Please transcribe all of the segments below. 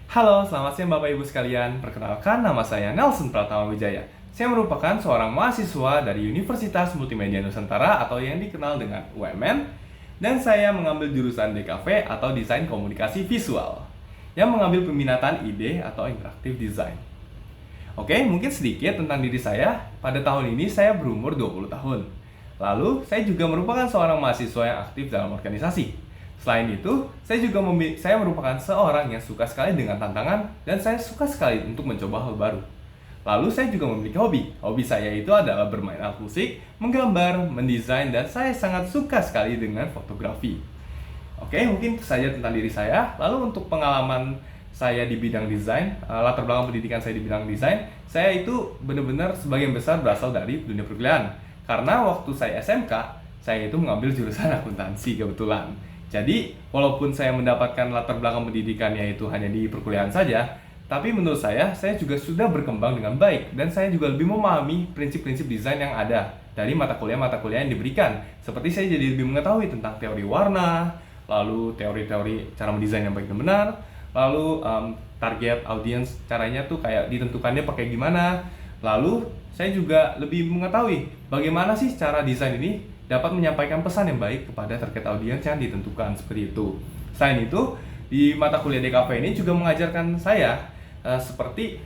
Halo, selamat siang Bapak Ibu sekalian. Perkenalkan, nama saya Nelson Pratama Wijaya. Saya merupakan seorang mahasiswa dari Universitas Multimedia Nusantara atau yang dikenal dengan UMN, dan saya mengambil jurusan DKV atau Desain Komunikasi Visual yang mengambil peminatan ide atau interaktif design. Oke, mungkin sedikit tentang diri saya. Pada tahun ini saya berumur 20 tahun. Lalu, saya juga merupakan seorang mahasiswa yang aktif dalam organisasi. Selain itu, saya merupakan seorang yang suka sekali dengan tantangan dan saya suka sekali untuk mencoba hal baru. Lalu saya juga memiliki hobi. Hobi saya itu adalah bermain alat musik, menggambar, mendesain, dan saya sangat suka sekali dengan fotografi. Oke, mungkin itu saja tentang diri saya. Lalu untuk pengalaman saya di bidang desain, latar belakang pendidikan saya di bidang desain, saya itu benar-benar sebagian besar berasal dari dunia perkuliahan. Karena waktu saya SMK, saya itu mengambil jurusan akuntansi kebetulan. Jadi, walaupun saya mendapatkan latar belakang pendidikannya itu hanya di perkuliahan saja, tapi menurut saya juga sudah berkembang dengan baik dan saya juga lebih memahami prinsip-prinsip desain yang ada dari mata kuliah yang diberikan. Seperti saya jadi lebih mengetahui tentang teori warna, lalu teori-teori cara mendesain yang baik dan benar, lalu target audience caranya tuh kayak ditentukannya pakai gimana. Lalu saya juga lebih mengetahui bagaimana sih cara desain ini dapat menyampaikan pesan yang baik kepada target audiens yang ditentukan, seperti itu. Selain itu, di mata kuliah DKV ini juga mengajarkan saya seperti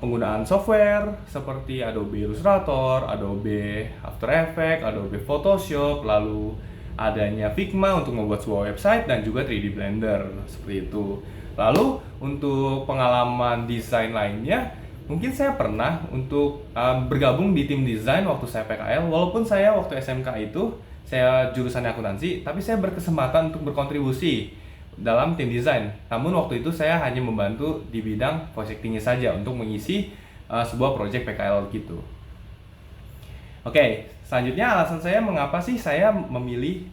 penggunaan software seperti Adobe Illustrator, Adobe After Effects, Adobe Photoshop, lalu adanya Figma untuk membuat sebuah website dan juga 3D Blender, seperti itu. Lalu untuk pengalaman desain lainnya, mungkin saya pernah untuk bergabung di tim desain waktu saya PKL. Walaupun saya waktu SMK itu saya jurusannya akuntansi, tapi saya berkesempatan untuk berkontribusi dalam tim desain. Namun waktu itu saya hanya membantu di bidang projectingnya saja untuk mengisi sebuah project PKL gitu. Oke, selanjutnya alasan saya mengapa sih saya memilih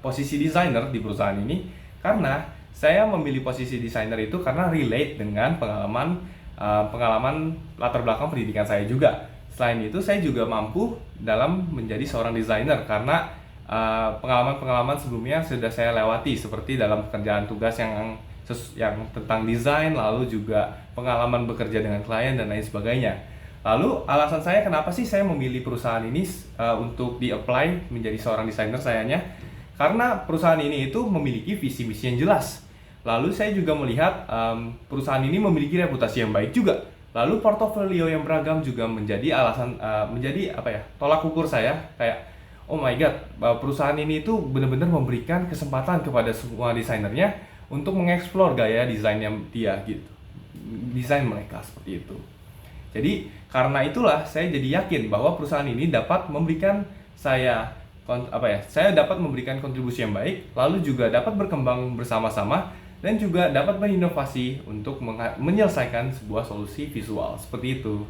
posisi desainer di perusahaan ini. Karena saya memilih posisi desainer itu karena relate dengan pengalaman latar belakang pendidikan saya juga. Selain itu, saya juga mampu dalam menjadi seorang desainer karena pengalaman-pengalaman sebelumnya sudah saya lewati, seperti dalam pekerjaan tugas yang tentang desain, lalu juga pengalaman bekerja dengan klien dan lain sebagainya. Lalu alasan saya kenapa sih saya memilih perusahaan ini untuk di-apply menjadi seorang desainer sayanya, karena perusahaan ini itu memiliki visi misi yang jelas. Lalu saya juga melihat perusahaan ini memiliki reputasi yang baik juga. Lalu portofolio yang beragam juga menjadi tolak ukur saya kayak, oh my god, perusahaan ini itu benar-benar memberikan kesempatan kepada semua desainernya untuk mengeksplor gaya desainnya dia gitu, desain mereka seperti itu. Jadi karena itulah saya jadi yakin bahwa perusahaan ini dapat memberikan saya dapat memberikan kontribusi yang baik, lalu juga dapat berkembang bersama-sama dan juga dapat berinovasi untuk menyelesaikan sebuah solusi visual seperti itu.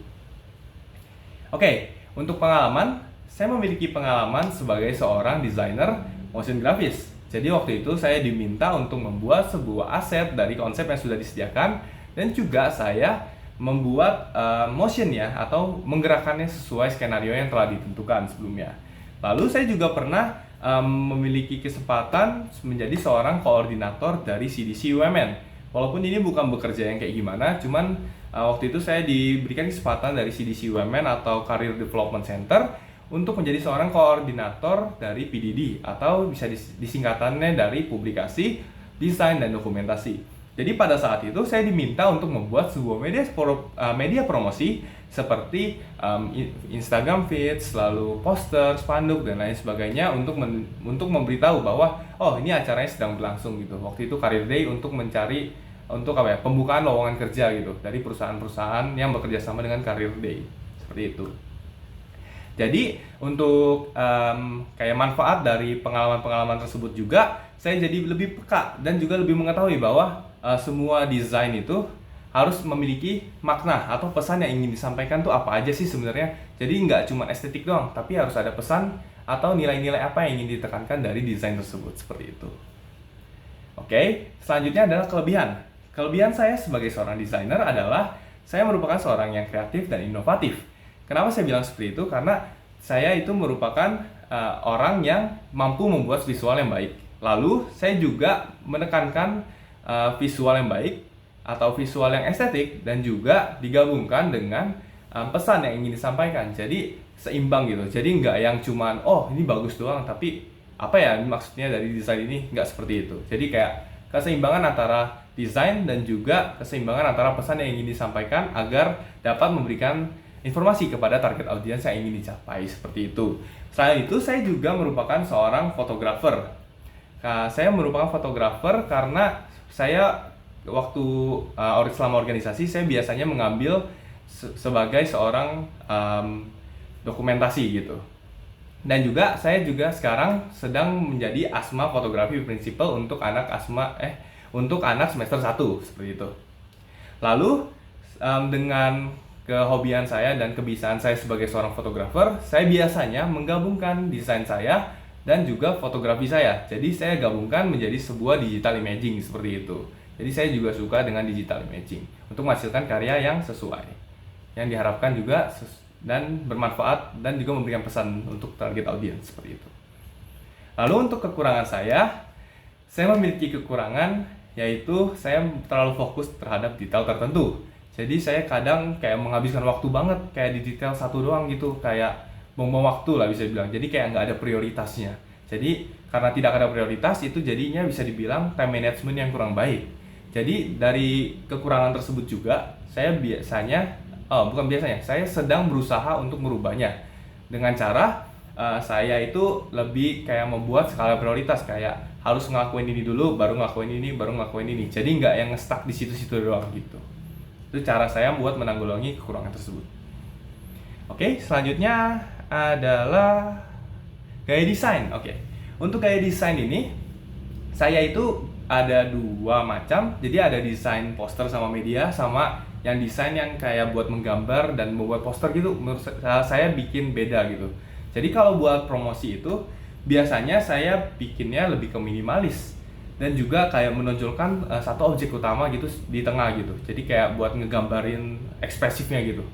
Oke, untuk pengalaman, saya memiliki pengalaman sebagai seorang desainer motion grafis. Jadi waktu itu saya diminta untuk membuat sebuah aset dari konsep yang sudah disediakan dan juga saya membuat motionnya atau menggerakkannya sesuai skenario yang telah ditentukan sebelumnya. Lalu saya juga pernah memiliki kesempatan menjadi seorang koordinator dari CDC UMN. Walaupun ini bukan bekerja yang kayak gimana, cuman waktu itu saya diberikan kesempatan dari CDC UMN atau Career Development Center untuk menjadi seorang koordinator dari PDD atau bisa disingkatannya dari publikasi, desain, dan dokumentasi. Jadi pada saat itu saya diminta untuk membuat sebuah media promosi seperti Instagram feeds, lalu poster, spanduk, dan lain sebagainya untuk memberitahu bahwa oh ini acaranya sedang berlangsung gitu. Waktu itu Career Day untuk mencari pembukaan lowongan kerja gitu dari perusahaan-perusahaan yang bekerja sama dengan Career Day seperti itu. Jadi untuk kayak manfaat dari pengalaman-pengalaman tersebut juga, saya jadi lebih peka dan juga lebih mengetahui bahwa semua desain itu harus memiliki makna atau pesan yang ingin disampaikan tuh apa aja sih sebenarnya. Jadi nggak cuma estetik doang, tapi harus ada pesan atau nilai-nilai apa yang ingin ditekankan dari desain tersebut, seperti itu. Oke, selanjutnya adalah kelebihan. Kelebihan saya sebagai seorang desainer adalah saya merupakan seorang yang kreatif dan inovatif. Kenapa saya bilang seperti itu? Karena saya itu merupakan orang yang mampu membuat visual yang baik. Lalu saya juga menekankan visual yang baik atau visual yang estetik dan juga digabungkan dengan pesan yang ingin disampaikan. Jadi seimbang gitu. Jadi nggak yang cuman oh ini bagus doang, tapi apa ya maksudnya dari desain ini, nggak seperti itu. Jadi kayak keseimbangan antara desain dan juga keseimbangan antara pesan yang ingin disampaikan agar dapat memberikan informasi kepada target audiens yang ingin dicapai, seperti itu. Selain itu, saya juga merupakan seorang fotografer. Saya merupakan fotografer karena saya waktu selama organisasi saya biasanya mengambil sebagai seorang dokumentasi gitu. Dan juga saya juga sekarang sedang menjadi ASMA Fotografi Principal untuk anak untuk anak semester 1 seperti itu. Lalu dengan kehobian saya dan kebiasaan saya sebagai seorang fotografer, saya biasanya menggabungkan desain saya dan juga fotografi saya. Jadi saya gabungkan menjadi sebuah digital imaging seperti itu. Jadi saya juga suka dengan digital imaging untuk menghasilkan karya yang sesuai, yang diharapkan juga dan bermanfaat dan juga memberikan pesan untuk target audiens seperti itu. Lalu untuk kekurangan saya memiliki kekurangan yaitu saya terlalu fokus terhadap detail tertentu. Jadi saya kadang kayak menghabiskan waktu banget kayak di detail satu doang gitu, kayak buang-buang waktu lah bisa dibilang. Jadi kayak nggak ada prioritasnya. Jadi karena tidak ada prioritas itu jadinya bisa dibilang time management yang kurang baik. Jadi dari kekurangan tersebut juga saya saya sedang berusaha untuk merubahnya dengan cara saya itu lebih kayak membuat skala prioritas, kayak harus ngelakuin ini dulu, baru ngelakuin ini, baru ngelakuin ini. Jadi nggak yang stuck di situ-situ doang gitu. Itu cara saya buat menanggulangi kekurangan tersebut. Oke, selanjutnya adalah gaya desain. Oke, untuk gaya desain ini saya itu ada dua macam. Jadi ada desain poster sama media, sama yang desain yang kayak buat menggambar dan membuat poster gitu. Menurut saya bikin beda gitu. Jadi kalau buat promosi itu biasanya saya bikinnya lebih ke minimalis dan juga kayak menonjolkan satu objek utama gitu di tengah gitu. Jadi kayak buat ngegambarin ekspresifnya gitu.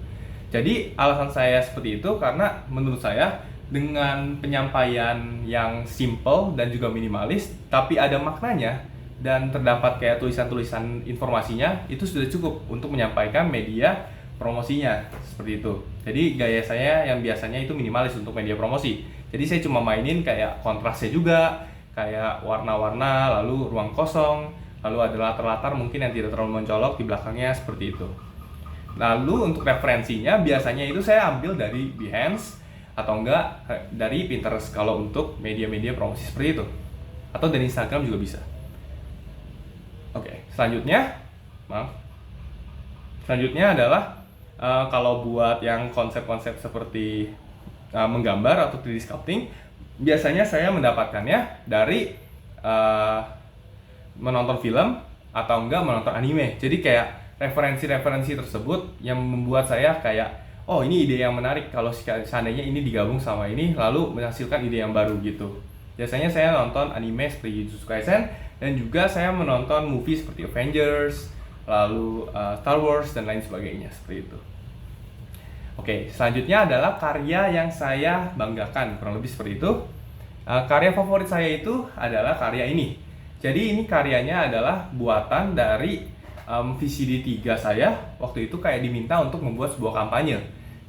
Jadi alasan saya seperti itu karena menurut saya dengan penyampaian yang simple dan juga minimalis tapi ada maknanya dan terdapat kayak tulisan-tulisan informasinya, itu sudah cukup untuk menyampaikan media promosinya seperti itu. Jadi gaya saya yang biasanya itu minimalis untuk media promosi. Jadi saya cuma mainin kayak kontrasnya juga, kayak warna-warna, lalu ruang kosong, lalu ada latar-latar mungkin yang tidak terlalu mencolok di belakangnya seperti itu. Lalu untuk referensinya biasanya itu saya ambil dari Behance atau enggak dari Pinterest kalau untuk media-media promosi seperti itu. Atau dari Instagram juga bisa. Oke, selanjutnya adalah kalau buat yang konsep-konsep seperti menggambar atau 3D sculpting, biasanya saya mendapatkannya dari menonton film atau enggak menonton anime. Jadi kayak referensi-referensi tersebut yang membuat saya kayak, oh ini ide yang menarik kalau seandainya ini digabung sama ini lalu menghasilkan ide yang baru gitu. Biasanya saya nonton anime seperti Jujutsu Kaisen dan juga saya menonton movie seperti Avengers, lalu Star Wars dan lain sebagainya seperti itu. Oke, selanjutnya adalah karya yang saya banggakan, kurang lebih seperti itu. Karya favorit saya itu adalah karya ini. Jadi ini karyanya adalah buatan dari VCD 3 saya. Waktu itu kayak diminta untuk membuat sebuah kampanye.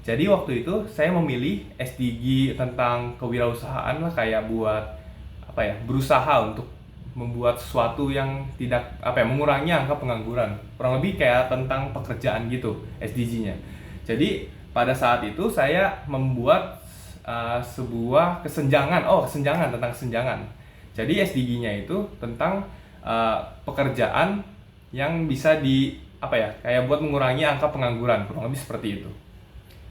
Jadi waktu itu saya memilih SDG tentang kewirausahaan lah, kayak buat berusaha untuk membuat sesuatu yang tidak mengurangi angka pengangguran. Kurang lebih kayak tentang pekerjaan gitu SDG-nya. Jadi pada saat itu saya membuat sebuah kesenjangan tentang kesenjangan. Jadi SDG-nya itu tentang pekerjaan yang bisa kayak buat mengurangi angka pengangguran, kurang lebih seperti itu.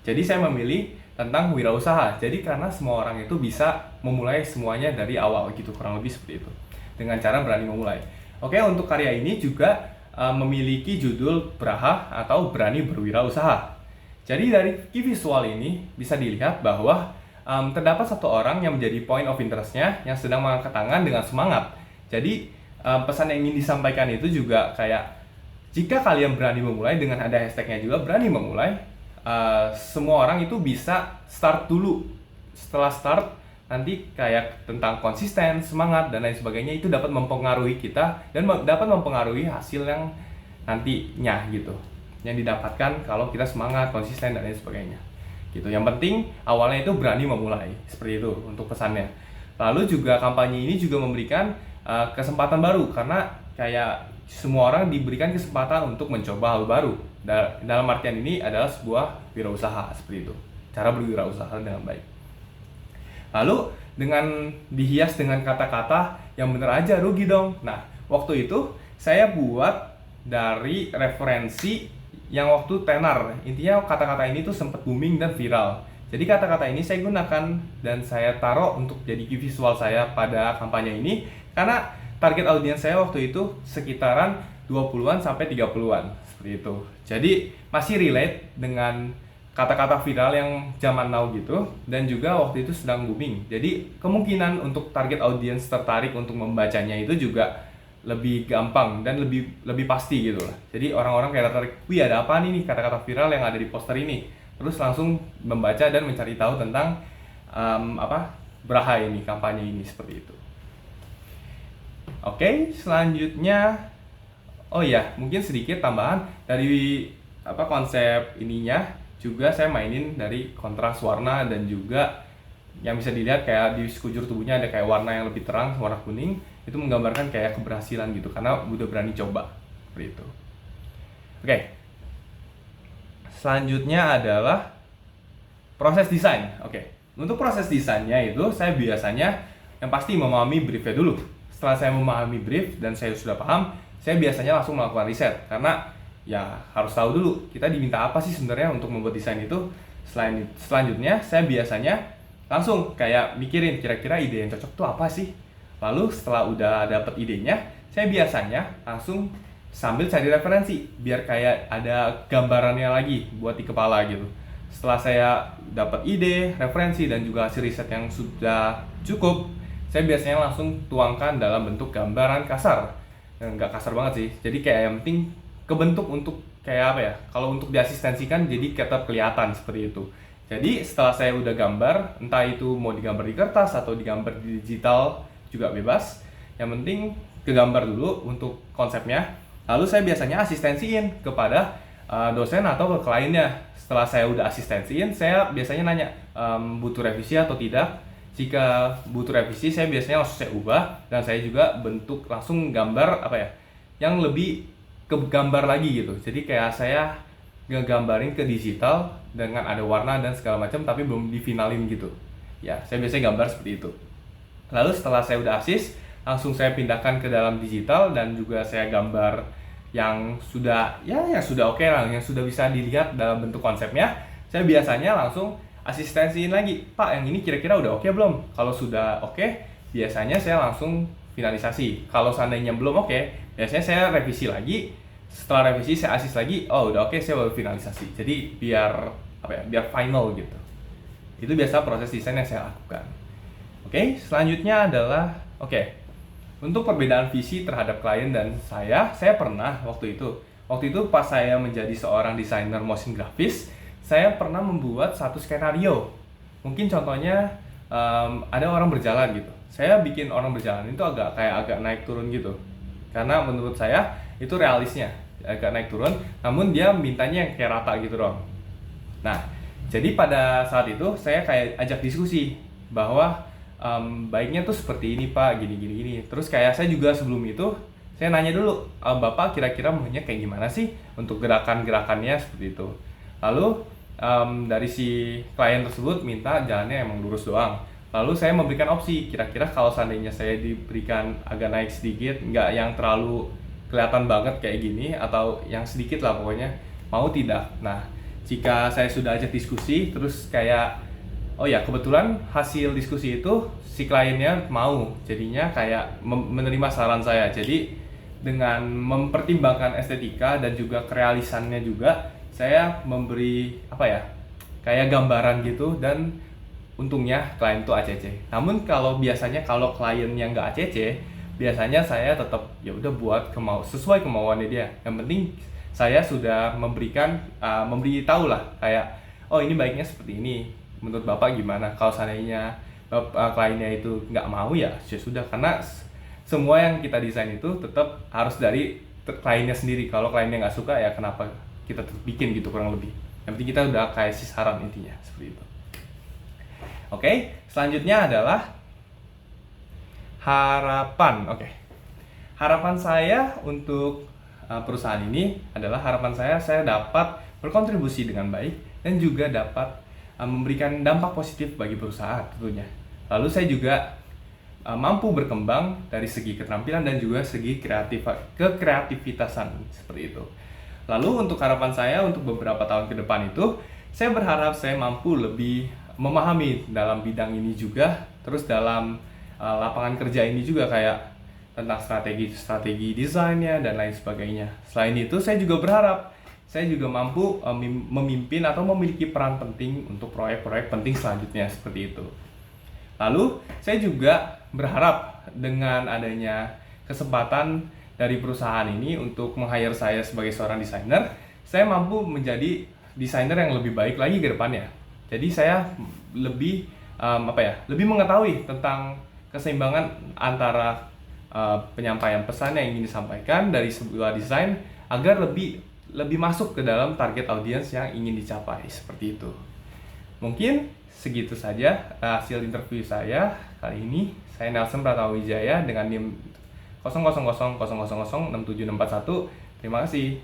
Jadi saya memilih tentang wirausaha. Jadi karena semua orang itu bisa memulai semuanya dari awal gitu, kurang lebih seperti itu. Dengan cara berani memulai. Oke, untuk karya ini juga memiliki judul Braha atau Berani Berwirausaha. Jadi dari key visual ini bisa dilihat bahwa terdapat satu orang yang menjadi point of interest-nya yang sedang mengangkat tangan dengan semangat. Jadi pesan yang ingin disampaikan itu juga kayak jika kalian berani memulai, dengan ada hashtag-nya juga berani memulai, semua orang itu bisa start dulu. Setelah start nanti kayak tentang konsisten, semangat dan lain sebagainya itu dapat mempengaruhi kita dan dapat mempengaruhi hasil yang nantinya gitu, yang didapatkan kalau kita semangat, konsisten dan lain sebagainya gitu. Yang penting awalnya itu berani memulai, seperti itu untuk pesannya. Lalu juga kampanye ini juga memberikan kesempatan baru, karena kayak semua orang diberikan kesempatan untuk mencoba hal baru. Dalam artian ini adalah sebuah wirausaha, seperti itu, cara berwirausaha dengan baik. Lalu dengan dihias dengan kata-kata yang bener aja rugi dong. Nah, waktu itu saya buat dari referensi yang waktu tenar. Intinya kata-kata ini tuh sempat booming dan viral. Jadi kata-kata ini saya gunakan dan saya taruh untuk jadi visual saya pada kampanye ini, karena target audiens saya waktu itu sekitaran 20-an sampai 30-an, seperti itu. Jadi masih relate dengan kata-kata viral yang zaman now gitu, dan juga waktu itu sedang booming. Jadi kemungkinan untuk target audiens tertarik untuk membacanya itu juga lebih gampang dan lebih pasti gitu lah. Jadi orang-orang kayak tertarik, wih ada apa nih kata-kata viral yang ada di poster ini, terus langsung membaca dan mencari tahu tentang Braha ini, kampanye ini, seperti itu. Oke, selanjutnya, oh ya, mungkin sedikit tambahan dari konsep ininya juga saya mainin dari kontras warna, dan juga yang bisa dilihat kayak di sekujur tubuhnya ada kayak warna yang lebih terang, warna kuning, itu menggambarkan kayak keberhasilan gitu, karena udah berani coba, seperti itu. Oke, selanjutnya adalah proses desain. Oke, untuk proses desainnya itu saya biasanya yang pasti memahami briefnya dulu. Setelah saya memahami brief dan saya sudah paham, saya biasanya langsung melakukan riset, karena ya harus tahu dulu kita diminta apa sih sebenarnya untuk membuat desain itu. Selanjutnya saya biasanya langsung kayak mikirin kira-kira ide yang cocok tuh apa sih. Lalu setelah udah dapet idenya, saya biasanya langsung sambil cari referensi biar kayak ada gambarannya lagi buat di kepala gitu. Setelah saya dapat ide, referensi, dan juga hasil riset yang sudah cukup, saya biasanya langsung tuangkan dalam bentuk gambaran kasar. Nggak kasar banget sih, jadi kayak yang penting kebentuk untuk kayak apa ya, kalau untuk diasistensikan jadi tetap kelihatan seperti itu. Jadi setelah saya udah gambar, entah itu mau digambar di kertas atau digambar di digital juga bebas, yang penting kegambar dulu untuk konsepnya. Lalu saya biasanya asistensiin kepada dosen atau ke kliennya. Setelah saya udah asistensiin, saya biasanya nanya butuh revisi atau tidak. Jika butuh revisi, saya biasanya langsung saya ubah, dan saya juga bentuk langsung gambar yang lebih ke gambar lagi gitu. Jadi kayak saya ngegambarin ke digital dengan ada warna dan segala macam, tapi belum difinalin gitu. Ya, saya biasanya gambar seperti itu. Lalu setelah saya udah asis, langsung saya pindahkan ke dalam digital, dan juga saya gambar yang sudah oke lah, yang sudah bisa dilihat dalam bentuk konsepnya. Saya biasanya langsung asistensiin lagi, Pak yang ini kira-kira udah oke belum? Kalau sudah oke, biasanya saya langsung finalisasi. Kalau seandainya belum oke, biasanya saya revisi lagi. Setelah revisi saya asis lagi, oh udah oke, saya baru finalisasi. Jadi biar final gitu. Itu biasa proses desain yang saya lakukan. Oke, selanjutnya adalah untuk perbedaan visi terhadap klien dan saya pernah waktu itu pas saya menjadi seorang desainer motion grafis, saya pernah membuat satu skenario. Mungkin contohnya ada orang berjalan gitu. Saya bikin orang berjalan itu agak naik turun gitu. Karena menurut saya itu realisnya, agak naik turun, namun dia mintanya yang kayak rata gitu dong. Nah, jadi pada saat itu saya kayak ajak diskusi bahwa baiknya tuh seperti ini Pak, gini. Terus kayak saya juga sebelum itu saya nanya dulu, Bapak kira-kira maunya kayak gimana sih untuk gerakan-gerakannya, seperti itu. Lalu dari si klien tersebut minta jalannya emang lurus doang. Lalu saya memberikan opsi, kira-kira kalau seandainya saya diberikan agak naik sedikit, nggak yang terlalu kelihatan banget kayak gini, atau yang sedikit lah pokoknya, mau tidak? Nah, jika saya sudah ajak diskusi, terus kayak oh ya, kebetulan hasil diskusi itu si kliennya mau, jadinya kayak menerima saran saya. Jadi dengan mempertimbangkan estetika dan juga kerealisannya juga, saya memberi kayak gambaran gitu, dan untungnya klien itu ACC. Namun kalau biasanya kalau kliennya nggak ACC, biasanya saya tetap ya udah buat sesuai kemauannya dia. Yang penting saya sudah memberitahu lah kayak oh ini baiknya seperti ini, menurut Bapak gimana? Kalau seandainya kliennya itu nggak mau ya sudah, karena semua yang kita desain itu tetap harus dari kliennya sendiri. Kalau kliennya nggak suka ya kenapa kita tetap bikin gitu, kurang lebih. Yang penting kita udah kasih saran intinya seperti itu. Oke, selanjutnya adalah harapan. Oke, harapan saya untuk perusahaan ini adalah harapan saya dapat berkontribusi dengan baik dan juga dapat memberikan dampak positif bagi perusahaan tentunya. Lalu saya juga mampu berkembang dari segi keterampilan dan juga segi kekreativitasan seperti itu. Lalu untuk harapan saya untuk beberapa tahun ke depan itu, saya berharap saya mampu lebih memahami dalam bidang ini juga, terus dalam lapangan kerja ini juga, kayak tentang strategi desainnya dan lain sebagainya. Selain itu, saya juga berharap saya juga mampu memimpin atau memiliki peran penting untuk proyek-proyek penting selanjutnya seperti itu. Lalu, saya juga berharap dengan adanya kesempatan dari perusahaan ini untuk meng-hire saya sebagai seorang desainer, saya mampu menjadi desainer yang lebih baik lagi ke depannya. Jadi saya lebih lebih mengetahui tentang keseimbangan antara penyampaian pesan yang ingin disampaikan dari sebuah desain agar lebih masuk ke dalam target audiens yang ingin dicapai seperti itu. Mungkin segitu saja hasil interview saya kali ini. Saya Nelson Pratawijaya dengan NIM 0000006761. Terima kasih.